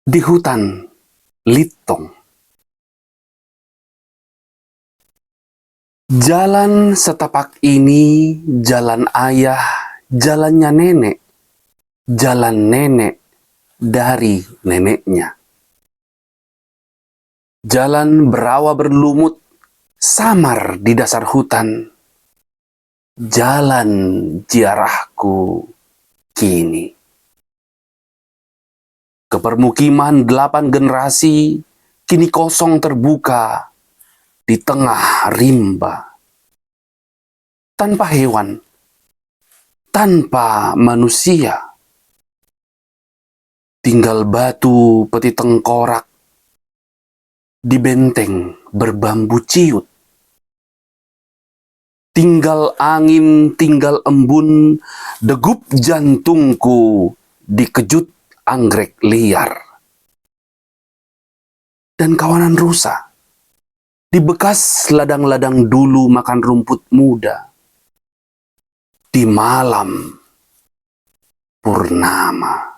Di hutan Litong. Jalan setapak ini, jalan ayah, jalannya nenek, jalan nenek dari neneknya. Jalan berawa berlumut, samar di dasar hutan. Jalan ziarahku kini. Kepermukiman 8 generasi kini kosong terbuka di tengah rimba. Tanpa hewan, tanpa manusia. Tinggal batu peti tengkorak di benteng berbambu ciut. Tinggal angin, tinggal embun, degup jantungku dikejut anggrek liar. Dan kawanan rusa, di bekas ladang-ladang dulu makan rumput muda. Di malam purnama.